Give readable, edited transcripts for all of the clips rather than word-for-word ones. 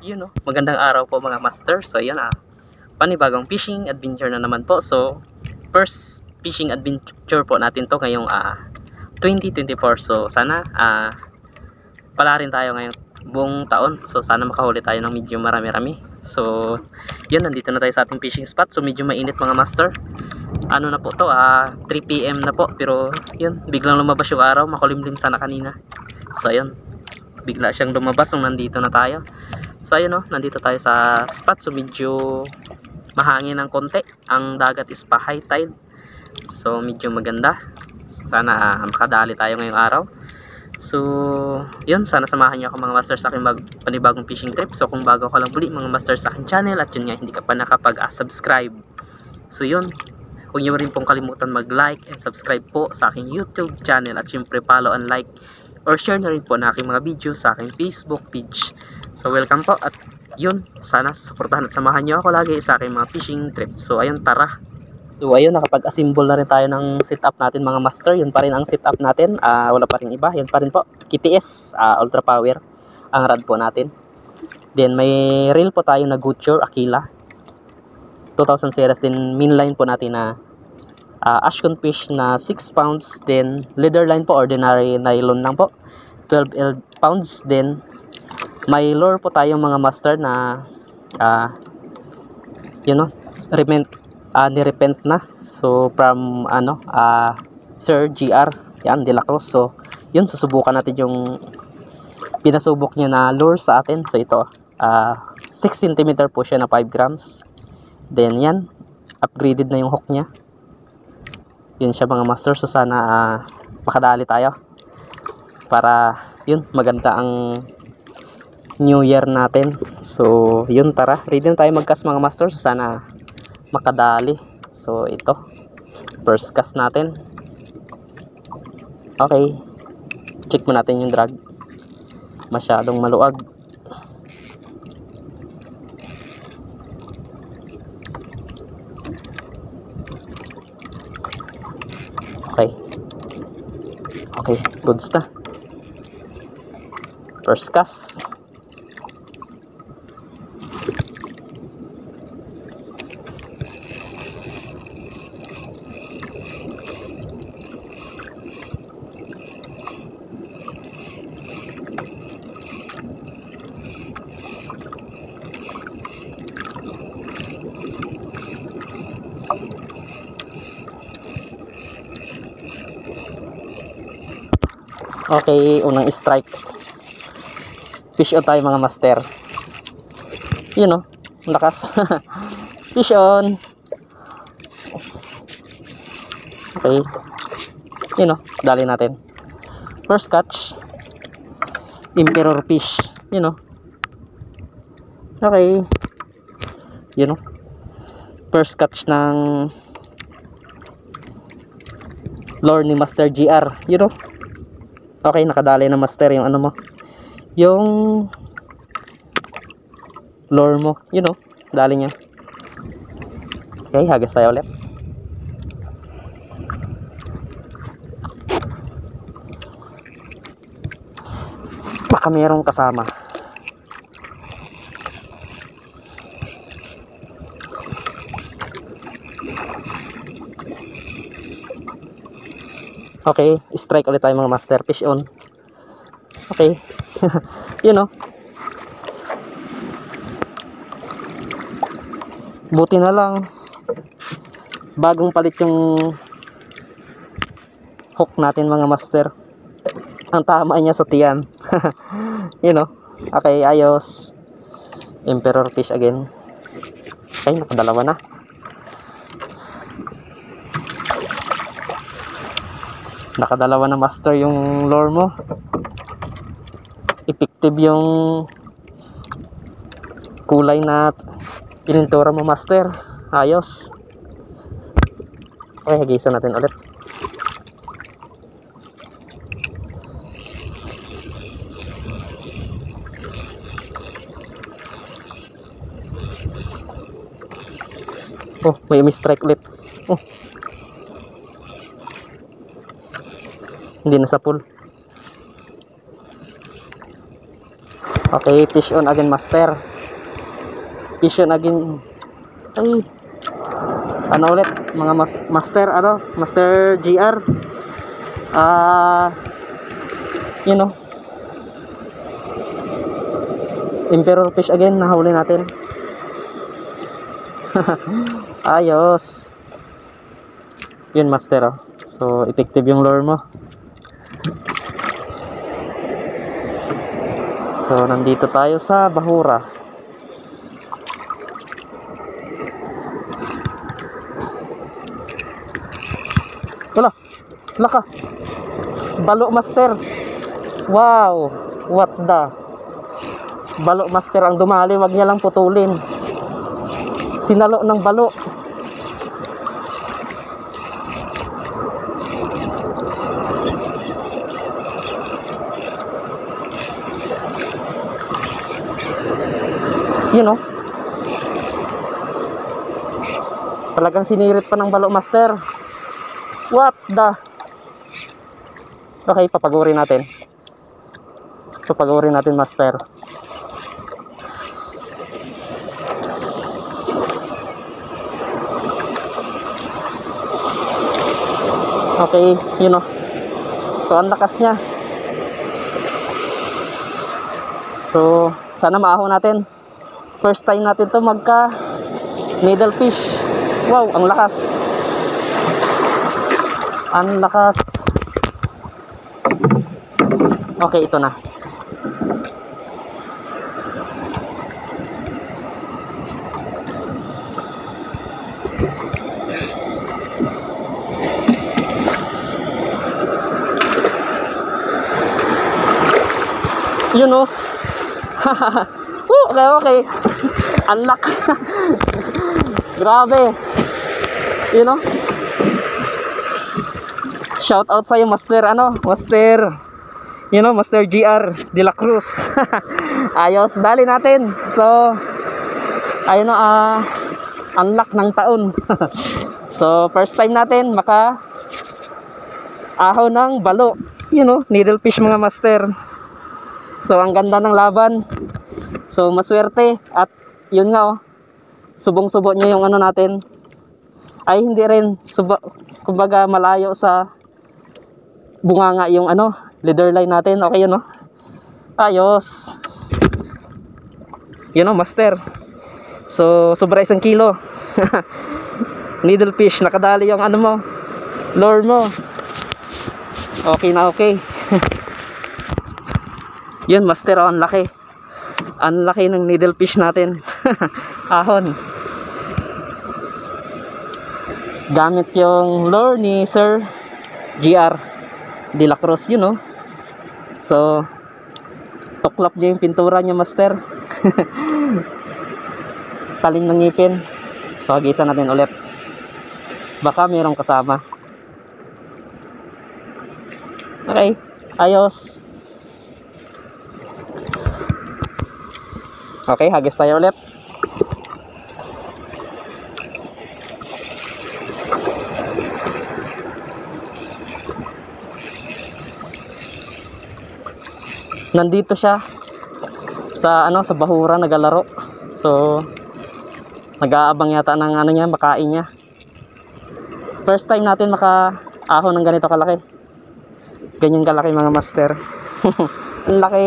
yun no, magandang araw po mga master. So yun panibagong fishing adventure na naman po. So first fishing adventure po natin to ngayong 2024. So sana pala rin tayo ngayong buong taon. So sana makahuli tayo ng medyo marami-rami. So yun, nandito na tayo sa ating fishing spot. So medyo mainit mga master. Ano na po to, 3 PM na po. Pero yun, biglang lumabas yung araw. Makulimlim sana kanina. So ayun, bigla siyang lumabas nung nandito na tayo. So ayun nandito tayo sa spot. So medyo mahangin ng konti. Ang dagat is pa high tide. So medyo maganda. Sana makadali tayo ngayong araw. So yun, sana samahan niyo ako mga master sa aking panibagong fishing trip. So kung bago ka lang muli mga master sa aking channel, at yun nga hindi ka pa nakapag-subscribe, so yun, huwag niyo rin pong kalimutan mag-like and subscribe po sa aking YouTube channel. At syempre follow and like or share na rin po na aking mga video sa aking Facebook page. So welcome po, at yun, sana suportahan at samahan nyo ako lagi sa aking mga fishing trip. So ayun, tara. So ayun, nakapag-assemble na rin tayo ng setup natin mga master. Yun pa rin ang setup natin, wala pa rin iba. Yan pa rin po, KTS Ultra Power ang rod po natin. Then may reel po tayo na Goodshore Aquila 2000 series. Then mainline po natin na Ashcon fish na 6 pounds. Then leader line po, ordinary nylon lang po, 12 pounds. Then may lure po tayong mga master na nirepent na. So from Sir GR yan, De La Cruz. So yun, susubukan natin yung pinasubok niya na lure sa atin. So ito 6 cm po siya na 5 grams. Then yan, upgraded na yung hook niya. Yun siya mga master. So sana makadali tayo para yun, maganda ang New Year natin. So yun, tara, ready na tayo mag-cast mga master. So sana makadali. So ito, first cast natin. Okay, check mo natin yung drag. Masyadong maluag. Okay, goods na. First cast. Okay, unang strike. Fish on tayo mga master. Yun o, lakas. Fish on. Okay, yun o, dali natin. First catch, emperor fish. Yun o. Okay, yun o, first catch ng lure ni Master GR. Yun o. Okay, nakadali na master yung ano mo, yung lure mo. You know, dali niya. Okay, hagas tayo ulit. Baka mayroong kasama. Okay, strike ulit tayo mga master. Fish on. Okay. You know, buti na lang bagong palit yung hook natin mga master. Ang tama niya sa tiyan. You know. Okay, ayos. Emperor fish again. Okay, nakadalawa na. Nakadalawa na master yung lure mo. Effective yung kulay na pinintura mo master. Ayos. Okay, hagisan natin ulit. Oh, may umi-strike ulit. Oh, hindi na sa pool. Okay, fish on again master. Fishing again. Ay, ano ulit mga master, ano, Master GR. You know, emperor fish again nahuli natin. Ayos. Yun master, oh. So effective yung lure mo. So nandito tayo sa Bahura. Wala, laka. Balo master. Wow, what the. Balo master ang dumali, wag niya lang putulin. Sinalo ng balo. You know, talagang sinirit pa ng balo master. What the. Okay, papagurin natin. Papagurin natin master. Okay, you know. So ang lakas niya. So sana maahon natin. First time natin to magka needle fish. Wow, ang lakas. Ang lakas. Okay, ito na. You know. Okay. Unlock. Grabe. You know. Shout out sa iyo Master, ano, Master. You know, Master GR de la Cruz. Ayos, dali natin. So, ayun, unlock ng taon. So, first time natin maka ahon ng balo. You know, needle fish mga master. So, ang ganda ng laban. So, maswerte. At, yun nga, oh, subong-subo niya yung ano natin. Ay, hindi rin. Kumbaga, malayo sa bunganga yung ano, leader line natin. Okay yun, no? Ayos. Yun, no, master. So, sobra 1 kilo. Needle fish. Nakadali yung ano mo, lure mo. Okay na, okay. Yun master, oh, ang laki. Ang laki ng needle fish natin. Ahon. Gamit yung lure ni Sir GR de la Cruz, you know. So, tuklap niya yung pintura niya master. Talim ng ngipin. So, hagisan natin ulit. Baka mayroong kasama. Okay, ayos. Okay, hagis tayo ulit. Nandito siya sa ano, sa Bahura nagalaro. So nag-aabang yata ng ano niya, makain niya. First time natin makaahon ng ganito kalaki. Ganyan kalaki mga master. Ang laki.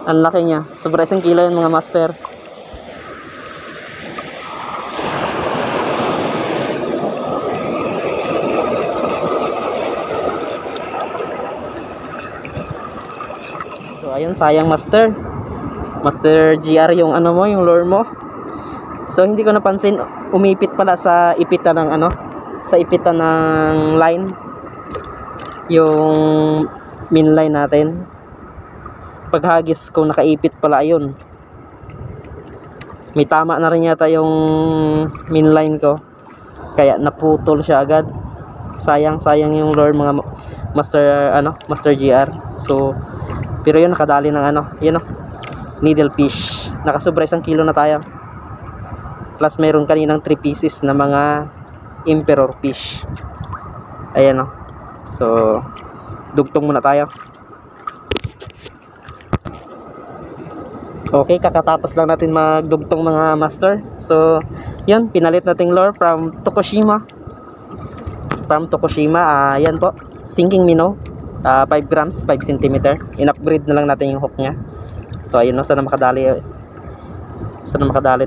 Ang laki niya. Sobra 1 kilo yun mga master. So ayun, sayang master. Master GR yung ano mo, yung lure mo. So hindi ko napansin, umipit pala sa ipitan ng ano, sa ipitan ng line. Yung main line natin. Paghagis ko nakaipit pala ayun. May tama na rin yata yung main line ko. Kaya naputol siya agad. Sayang yung lure mga master ano, Master GR. So pero yun, nakadali ng ano, yun know, needle fish. Nakasobra 1 kilo na tayo. Plus meron kaninang 3 pieces na mga emperor fish. Ayan o. So dugtong muna tayo. Okay, kakatapos lang natin magdugtong mga master. So, yun, pinalit nating lure from Tokushima. Yan po, sinking minnow, 5 grams, 5 cm. In-upgrade na lang natin yung hook nya. So, ayun, no, sana makadali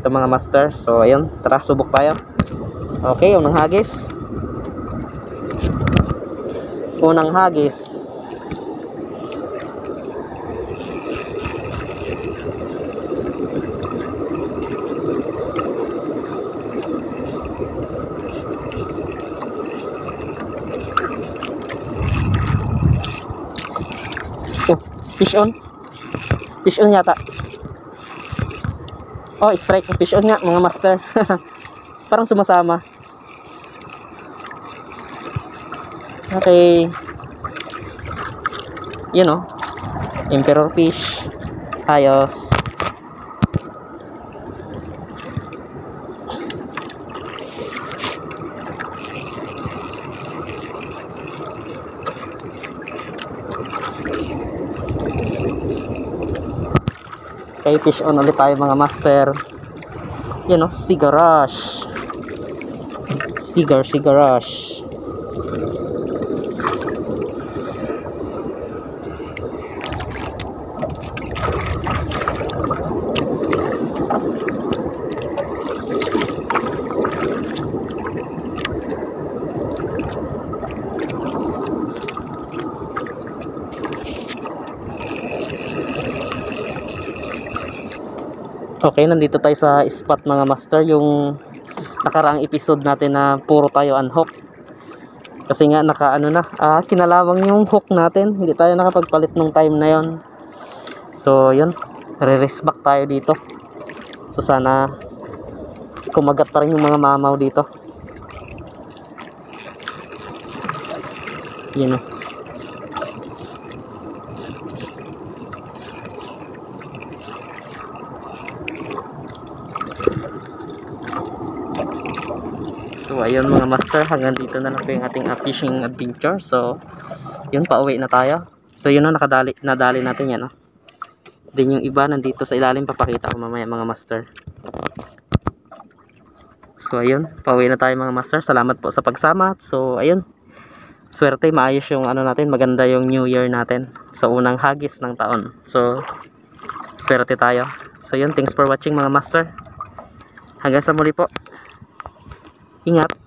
itong mga master. So, ayun, tara, subok tayo. Okay, unang hagis. Oh, fish on yata. Oh, strike, fish on nga mga master. Parang sumasama. Okay, yun know, emperor fish. Ayos. Okay, fish on ulit tayo mga master. Yan o, sigarash. Sigarash. Okay, nandito tayo sa spot mga master, yung nakaraang episode natin na puro tayo unhook. Kasi nga kinalawang yung hook natin, hindi tayo nakapagpalit nung time na yon. So yun, re-race back tayo dito. So sana kumagat pa rin yung mga mamaw dito. Yun o. So ayun mga master, hanggang dito na lang po yung ating fishing adventure. So yun, pauwi na tayo. So yun na, nadali natin yan. Then yung iba nandito sa ilalim, papakita ko mamaya mga master. So ayun, pauwi na tayo mga master. Salamat po sa pagsama. So ayun, swerte, maayos yung natin, maganda yung new year natin sa unang hagis ng taon. So swerte tayo. So yun, thanks for watching mga master. Hanggang sa muli po. Ingat.